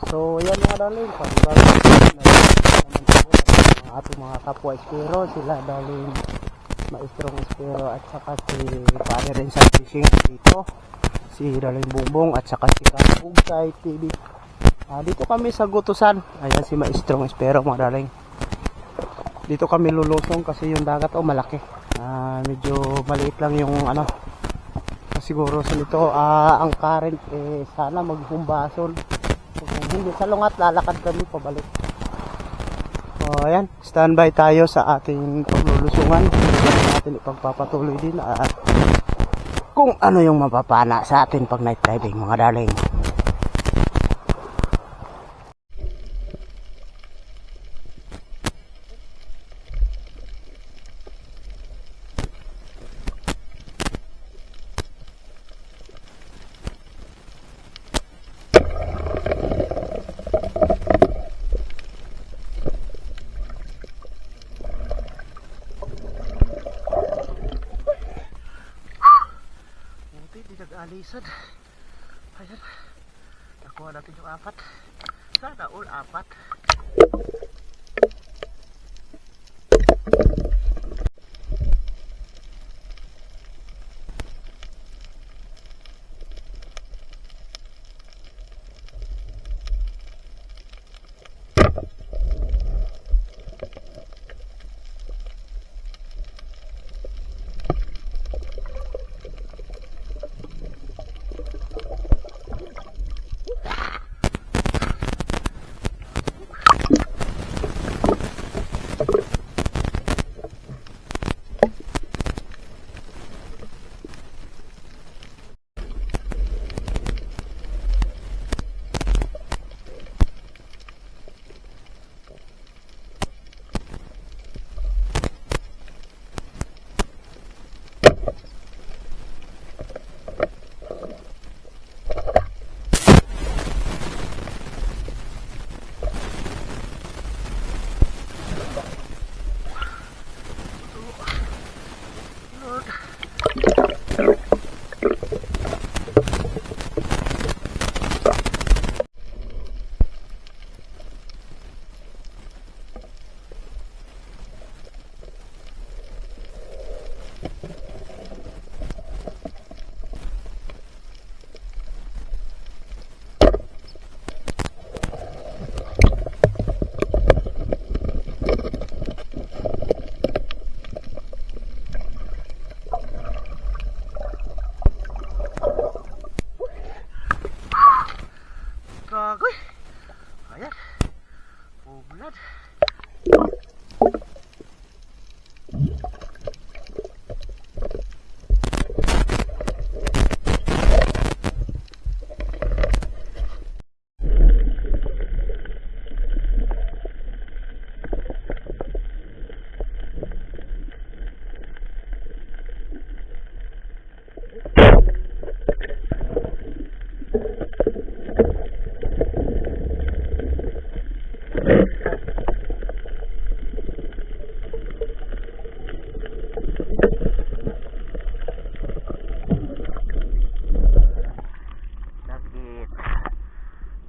So yan mga darling, pag-vlog naman po ang ating mga kapwa espero, sila darling maestrong espero at saka si pare rin sa fishing dito, si darling Bumbong at saka si Kapug sa TV. Dito kami sa Gutusan, ayan si maestrong espero mga darling. Dito kami lulusong kasi yung dagat malaki, medyo maliit lang yung siguro sa nito ang current sana maghumbason. Hindi sa lungat, lalakad kami pabalik. So ayan, standby tayo sa ating paglulusungan. Natin ipagpapatuloy din at kung ano yung mapapana sa atin pag night diving mga darling. Alisan. Ayan. Nakuha natin yung 4. Sana all 4. Gagoy. Ayan. Publad.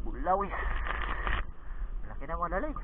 Bulawis. Laki na mga dalig.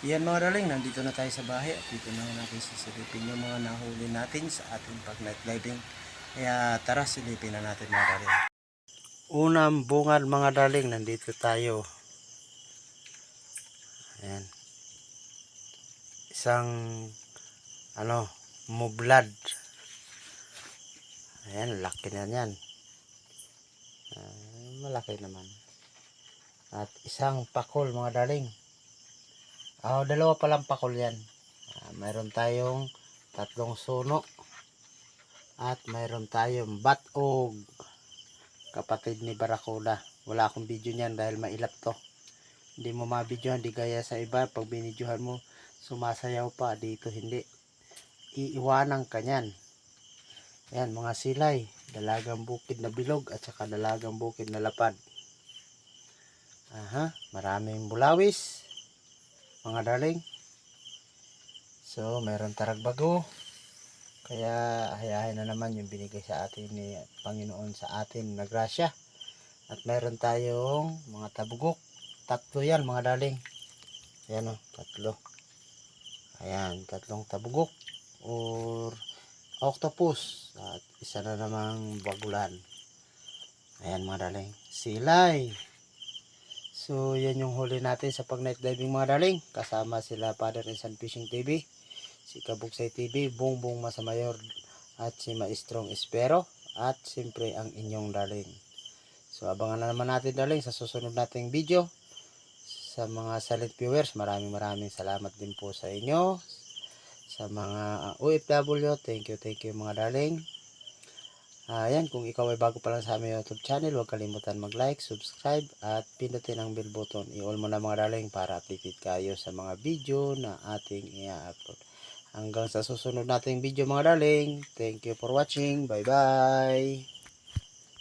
Yan mga darling, nandito na tayo sa bahay at dito na natin sisilipin yung mga nahuli natin sa ating pag night diving. Kaya tara, silipin na natin mga darling. Unang bungad mga darling, nandito tayo. Ayan. Isang mublad. Ayan, laki na yan. Malaki naman. At isang pakol mga darling. Dalawa palang pakol yan. Mayroon tayong 3 suno. At mayroon tayong batog. Kapatid ni Barracuda. Wala akong video niyan dahil mailap to. Hindi mo mabidyohan, di gaya sa iba. Pag binidyohan mo, sumasayaw pa. Dito hindi. Iiwanan ka niyan. Yan, mga silay. Dalagang bukid na bilog at saka dalagang bukid na lapad. Maraming bulawis. Mga darling. So, mayroon taragbago. Kaya, hayahin na naman yung binigay sa atin ni Panginoon sa atin na grasya. At mayroon tayong mga tabugok. 3 yan mga darling. Ayan 3. Ayan, 3 tabugok. Or octopus. At isa na namang bagulan. Ayan mga darling. Silay. So, yan yung huli natin sa pag night diving mga darling. Kasama sila Father and Son Fishing TV, si Kabugsay TV, Bongbong Masamayor, at si Maestrong Espero, at siyempre ang inyong darling. So, abangan na naman natin darling sa susunod nating video. Sa mga silent viewers, maraming salamat din po sa inyo. Sa mga OFW, thank you mga darling. Ayan, kung ikaw ay bago pa lang sa aming YouTube channel, huwag kalimutan mag-like, subscribe, at pindutin ang bell button. I-all mo na mga darling para updated kayo sa mga video na ating i-upload. Hanggang sa susunod nating video mga darling. Thank you for watching. Bye bye!